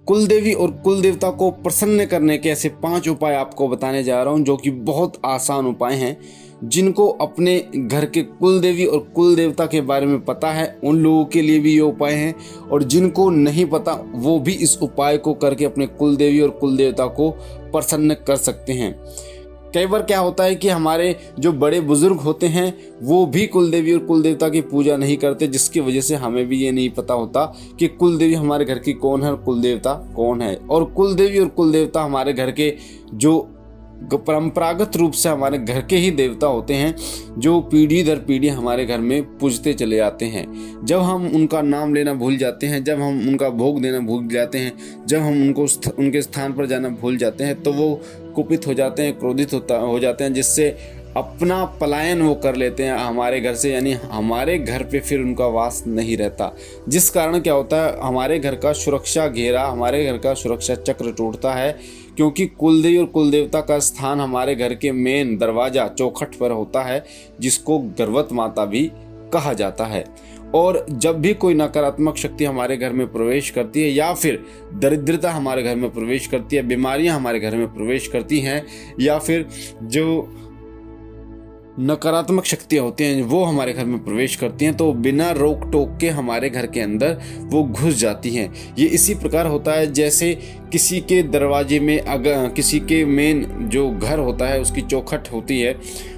कुल देवी और कुल देवता को प्रसन्न करने के ऐसे 5 उपाय आपको बताने जा रहा हूं, जो कि बहुत आसान उपाय हैं। जिनको अपने घर के कुल देवी और कुल देवता के बारे में पता है उन लोगों के लिए भी ये उपाय हैं, और जिनको नहीं पता वो भी इस उपाय को करके अपने कुल देवी और कुल देवता को प्रसन्न कर सकते हैं। कई बार क्या होता है कि हमारे जो बड़े बुजुर्ग होते हैं वो भी कुल देवी और कुल देवता की पूजा नहीं करते, जिसकी वजह से हमें भी ये नहीं पता होता कि कुल देवी हमारे घर की कौन है और कुल देवता कौन है। और कुल देवी और कुल देवता हमारे घर के जो परंपरागत रूप से हमारे घर के ही देवता होते हैं, जो पीढ़ी दर पीढ़ी हमारे घर में पूजते चले जाते हैं। जब हम उनका नाम लेना भूल जाते हैं, जब हम उनका भोग देना भूल जाते हैं, जब हम उनके स्थान पर जाना भूल जाते हैं, तो वो कुपित हो जाते हैं, क्रोधित हो जाते हैं, जिससे अपना पलायन वो कर लेते हैं हमारे घर से, यानी हमारे घर पे फिर उनका वास नहीं रहता। जिस कारण क्या होता है, हमारे घर का सुरक्षा घेरा, हमारे घर का सुरक्षा चक्र टूटता है, क्योंकि कुलदेवी और कुलदेवता का स्थान हमारे घर के मेन दरवाजा चौखट पर होता है, जिसको गर्भवत माता भी कहा जाता है। और जब भी कोई नकारात्मक शक्ति हमारे घर में प्रवेश करती है, या फिर दरिद्रता हमारे घर में प्रवेश करती है, बीमारियां हमारे घर में प्रवेश करती हैं, या फिर जो नकारात्मक शक्तियाँ होती हैं वो हमारे घर में प्रवेश करती हैं, तो बिना रोक टोक के हमारे घर के अंदर वो घुस जाती हैं। ये इसी प्रकार होता है जैसे किसी के दरवाजे में, अगर किसी के मेन जो घर होता है उसकी चौखट होती है,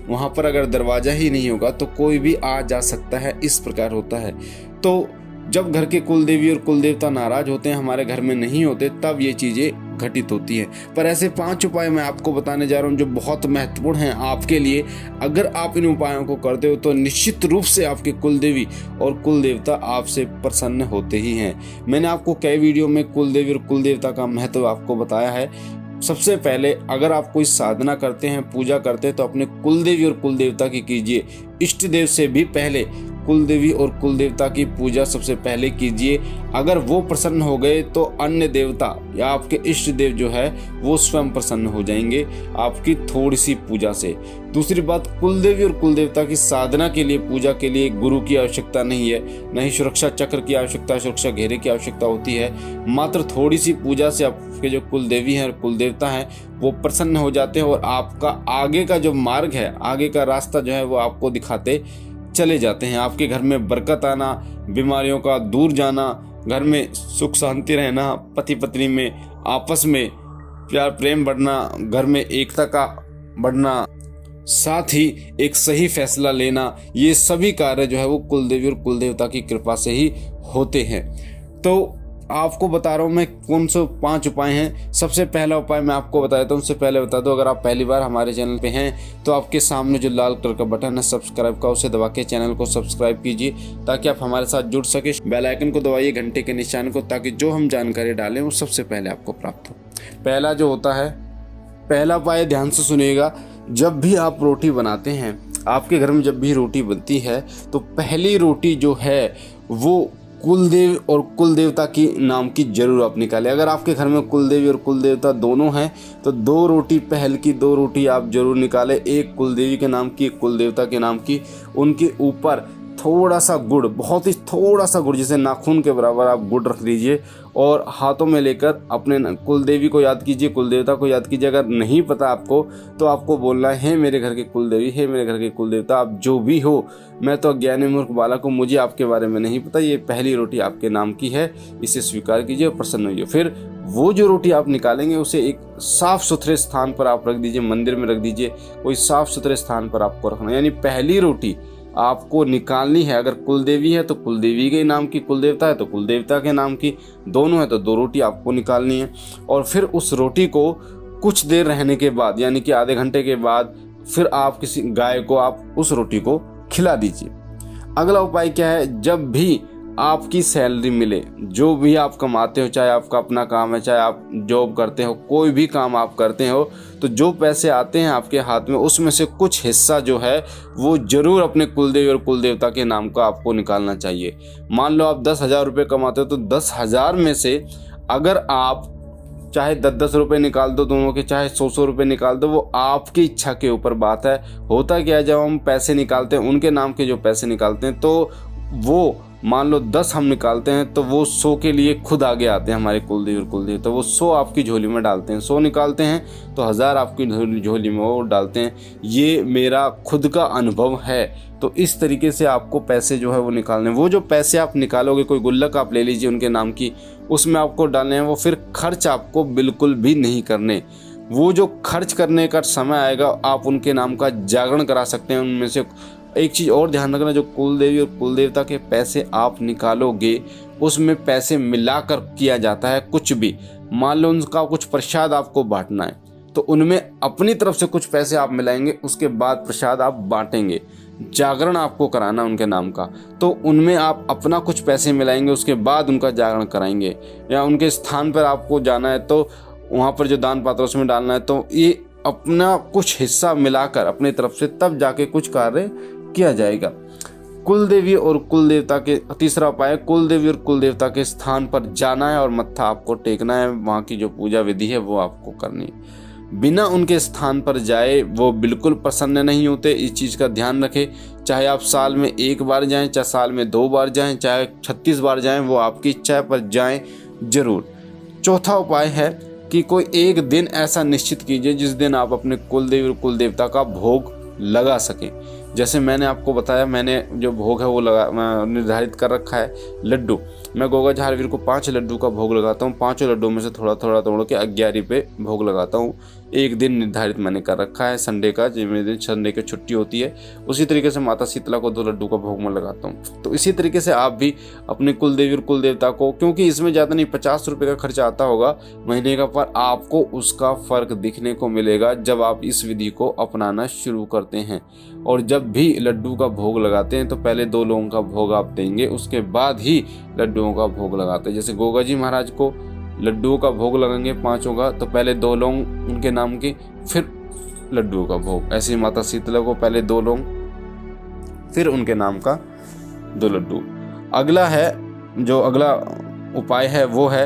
वहाँ पर अगर दरवाज़ा ही नहीं होगा तो कोई भी आ जा सकता है, इस प्रकार होता है। तो जब घर के कुल देवी और कुल देवता नाराज होते हैं, हमारे घर में नहीं होते, तब ये चीज़ें घटित होती हैं। पर ऐसे 5 उपाय मैं आपको बताने जा रहा हूँ जो बहुत महत्वपूर्ण हैं आपके लिए। अगर आप इन उपायों को करते हो तो निश्चित रूप से आपके कुल देवी और कुल देवता आपसे प्रसन्न होते ही हैं। मैंने आपको कई वीडियो में कुल देवी और कुल देवता का महत्व आपको बताया है। सबसे पहले अगर आप कोई साधना करते हैं, पूजा करते हैं, तो अपने कुल देवी और कुल देवता की कीजिए। इष्ट देव से भी पहले कुल देवी और कुल देवता की पूजा सबसे पहले कीजिए। अगर वो प्रसन्न हो गए तो अन्य देवता या आपके इष्ट देव जो है वो स्वयं प्रसन्न हो जाएंगे आपकी थोड़ी सी पूजा से। दूसरी बात, कुल देवी और कुल देवता की साधना के लिए, पूजा के लिए गुरु की आवश्यकता नहीं है, नहीं सुरक्षा चक्र की आवश्यकता, सुरक्षा घेरे की आवश्यकता होती है। मात्र थोड़ी सी पूजा से आपके जो कुल देवी हैं और कुल देवता हैं वो प्रसन्न हो जाते हैं, और आपका आगे का जो मार्ग है, आगे का रास्ता जो है वो आपको दिखाते चले जाते हैं। आपके घर में बरकत आना, बीमारियों का दूर जाना, घर में सुख शांति रहना, पति पत्नी में आपस में प्यार प्रेम बढ़ना, घर में एकता का बढ़ना, साथ ही एक सही फैसला लेना, ये सभी कार्य जो है वो कुल देवी और कुल देवता की कृपा से ही होते हैं। तो आपको बता रहा हूँ मैं कौन से 5 उपाय हैं। सबसे पहला उपाय मैं आपको बता देता हूँ। उससे पहले बता दो, अगर आप पहली बार हमारे चैनल पे हैं तो आपके सामने जो लाल कलर का बटन है सब्सक्राइब का, उसे दबा के चैनल को सब्सक्राइब कीजिए ताकि आप हमारे साथ जुड़ सके। बेल आइकन को दबाइए, घंटे के निशान को, ताकि जो हम जानकारी डालें वो सबसे पहले आपको प्राप्त हो। पहला जो होता है, पहला उपाय ध्यान से सुनिएगा। जब भी आप रोटी बनाते हैं, आपके घर में जब भी रोटी बनती है, तो पहली रोटी जो है वो कुलदेव और कुल देवता की नाम की जरूर आप निकालें। अगर आपके घर में कुल देवी और कुल देवता दोनों हैं तो 2 रोटी, पहल की 2 रोटी आप जरूर निकालें। एक कुल देवी के नाम की, एक कुल देवता के नाम की। उनके ऊपर थोड़ा सा गुड़, बहुत ही थोड़ा सा गुड़, जैसे नाखून के बराबर आप गुड़ रख दीजिए, और हाथों में लेकर अपने कुल देवी को याद कीजिए, कुल देवता को याद कीजिए। अगर नहीं पता आपको तो आपको बोलना है, मेरे घर के कुल देवी, है मेरे घर के कुल देवता, आप जो भी हो, मैं तो अज्ञानी मूर्ख बालक हूँ, मुझे आपके बारे में नहीं पता, ये पहली रोटी आपके नाम की है, इसे स्वीकार कीजिए और प्रसन्न होइए। फिर वो जो रोटी आप निकालेंगे उसे एक साफ सुथरे स्थान पर आप रख दीजिए, मंदिर में रख दीजिए, कोई साफ सुथरे स्थान पर आपको रखना। यानी पहली रोटी आपको निकालनी है, अगर कुल देवी है तो कुल देवी के नाम की, कुल देवता है तो कुल देवता के नाम की, दोनों है तो 2 रोटी आपको निकालनी है। और फिर उस रोटी को कुछ देर रहने के बाद, यानी कि आधे घंटे के बाद, फिर आप किसी गाय को आप उस रोटी को खिला दीजिए। अगला उपाय क्या है, जब भी आपकी सैलरी मिले, जो भी आप कमाते हो, चाहे आपका अपना काम है, चाहे आप जॉब करते हो, कोई भी काम आप करते हो, तो जो पैसे आते हैं आपके हाथ में, उसमें से कुछ हिस्सा जो है वो जरूर अपने कुलदेवी और कुलदेवता के नाम का आपको निकालना चाहिए। मान लो आप 10,000 रुपये कमाते हो, तो 10,000 में से अगर आप चाहे 10-10 रुपये निकाल दो दोनों के, चाहे 100-100 रुपये निकाल दो, वो आपकी इच्छा के ऊपर बात है। होता क्या है, जब हम पैसे निकालते हैं, उनके नाम के जो पैसे निकालते हैं, तो वो मान लो 10 हम निकालते हैं तो वो 100 के लिए खुद आगे आते हैं हमारे कुलदेवी और कुलदेव, तो वो 100 आपकी झोली में डालते हैं। 100 निकालते हैं तो 1000 आपकी झोली में वो डालते हैं। ये मेरा खुद का अनुभव है। तो इस तरीके से आपको पैसे जो है वो निकालने, वो जो पैसे आप निकालोगे, कोई गुल्लक आप ले लीजिए उनके नाम की, उसमें आपको डालने हैं, वो फिर खर्च आपको बिल्कुल भी नहीं करने। वो जो खर्च करने का समय आएगा आप उनके नाम का जागरण करा सकते हैं। उनमें से एक चीज़ और ध्यान रखना, जो कुलदेवी और कुलदेवता के पैसे आप निकालोगे उसमें पैसे मिलाकर किया जाता है कुछ भी। मान लो उनका कुछ प्रसाद आपको बांटना है तो उनमें अपनी तरफ से कुछ पैसे आप मिलाएंगे, उसके बाद प्रसाद आप बांटेंगे। जागरण आपको कराना उनके नाम का तो उनमें आप अपना कुछ पैसे मिलाएंगे, उसके बाद उनका जागरण कराएंगे। या उनके स्थान पर आपको जाना है तो वहाँ पर जो दान पात्र उसमें डालना है, तो ये अपना कुछ हिस्सा मिलाकर अपनी तरफ से तब जाके कुछ कार्य किया जाएगा। कुलदेवी और कुलदेवता के तीसरा उपाय, कुलदेवी और कुलदेवता के स्थान पर जाना है और मत्था आपको टेकना है। वहाँ की जो पूजा विधि है वो आपको करनी है। बिना उनके स्थान पर जाए वो बिल्कुल प्रसन्न नहीं होते। इस चीज़ का ध्यान रखें। चाहे आप साल में 1 बार जाएं, चाहे साल में 2 बार जाएं, चाहे 36 बार जाएं, वो आपकी इच्छा है, पर जाएं जरूर। चौथा उपाय है कि कोई एक दिन ऐसा निश्चित कीजिए जिस दिन आप अपने कुलदेवी और कुलदेवता का भोग लगा सकें। जैसे मैंने आपको बताया, मैंने जो भोग है वो निर्धारित कर रखा है लड्डू। मैं गोगा झारवीर को 5 लड्डू का भोग लगाता हूँ। 5 लड्डू में से थोड़ा थोड़ा तोड़ के 11 पे भोग लगाता हूँ। एक दिन निर्धारित मैंने कर रखा है संडे का, जिस दिन संडे की छुट्टी होती है। उसी तरीके से माता शीतला को 2 लड्डू का भोग मैं लगाता हूँ। तो इसी तरीके से आप भी अपने कुलदेवी और कुलदेवता को, क्योंकि इसमें ज़्यादा नहीं 50 रुपये का खर्चा आता होगा महीने का, पर आपको उसका फ़र्क दिखने को मिलेगा जब आप इस विधि को अपनाना शुरू करते हैं। और जब भी लड्डू का भोग लगाते हैं तो पहले 2 लोगों का भोग आप देंगे, उसके बाद ही लड्डुओं का भोग लगाते हैं। जैसे गोगा जी महाराज को लड्डुओं का भोग लगाएंगे 5 का, तो पहले 2 लौंग उनके नाम की, फिर लड्डुओं का भोग। ऐसे ही माता शीतला को पहले 2 लौंग, फिर उनके नाम का 2 लड्डू। अगला है, जो अगला उपाय है वो है,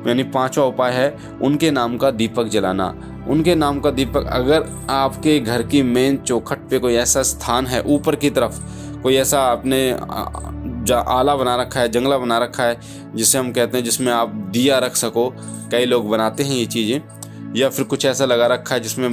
यानी 5वां उपाय है उनके नाम का दीपक जलाना। उनके नाम का दीपक, अगर आपके घर की मेन चौखट पे कोई ऐसा स्थान है ऊपर की तरफ, कोई ऐसा आपने आला बना रखा है, जंगला बना रखा है जिसे हम कहते हैं, जिसमें आप दिया रख सको, कई लोग बनाते हैं ये चीज़ें, या फिर कुछ ऐसा लगा रखा है जिसमें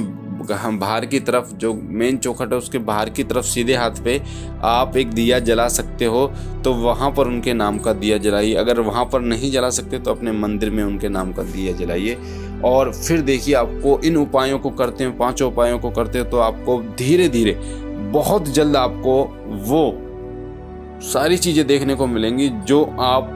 हम बाहर की तरफ, जो मेन चौखट है उसके बाहर की तरफ सीधे हाथ पे आप एक दिया जला सकते हो, तो वहाँ पर उनके नाम का दिया जलाइए। अगर वहाँ पर नहीं जला सकते तो अपने मंदिर में उनके नाम का दिया जलाइए। और फिर देखिए, आपको इन उपायों को करते हैं, 5 उपायों को करते हो तो आपको धीरे धीरे बहुत जल्द आपको वो सारी चीज़ें देखने को मिलेंगी जो आप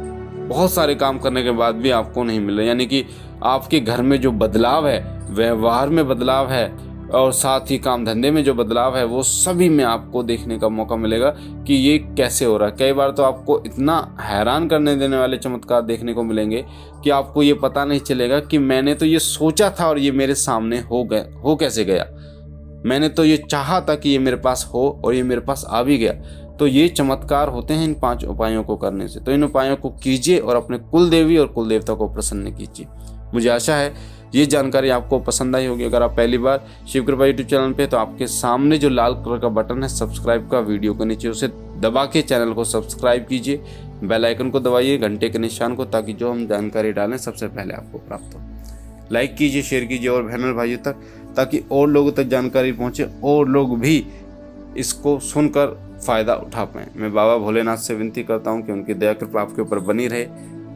बहुत सारे काम करने के बाद भी आपको नहीं मिल रहे। यानी कि आपके घर में जो बदलाव है, व्यवहार में बदलाव है, और साथ ही काम धंधे में जो बदलाव है, वो सभी में आपको देखने का मौका मिलेगा कि ये कैसे हो रहा है। कई बार तो आपको इतना हैरान करने देने वाले चमत्कार देखने को मिलेंगे कि आपको ये पता नहीं चलेगा कि मैंने तो ये सोचा था और ये मेरे सामने हो कैसे गया। मैंने तो ये चाहा था कि ये मेरे पास हो और ये मेरे पास आ भी गया। तो ये चमत्कार होते हैं इन 5 उपायों को करने से। तो इन उपायों को कीजिए और अपने कुलदेवी और कुलदेवता को प्रसन्न कीजिए। मुझे आशा है ये जानकारी आपको पसंद आई होगी। अगर आप पहली बार शिव कृपा यूट्यूब चैनल पे, तो आपके सामने जो लाल कलर का बटन है सब्सक्राइब का, वीडियो के नीचे उसे दबा के चैनल को सब्सक्राइब कीजिए। बेल आइकन को दबाइए, घंटे के निशान को, ताकि जो हम जानकारी डालें सबसे पहले आपको प्राप्त हो। लाइक कीजिए, शेयर कीजिए और बहनों भाइयों तक, ताकि और लोगों तक जानकारी पहुँचे और लोग भी इसको सुनकर फ़ायदा उठा पाएँ। मैं बाबा भोलेनाथ से विनती करता हूँ कि उनकी दया कृपा आपके ऊपर बनी रहे,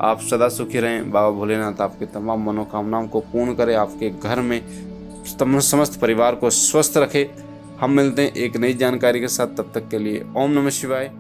आप सदा सुखी रहें। बाबा भोलेनाथ आपके तमाम मनोकामनाओं को पूर्ण करें, आपके घर में समस्त परिवार को स्वस्थ रखे। हम मिलते हैं एक नई जानकारी के साथ, तब तक के लिए ओम नमः शिवाय।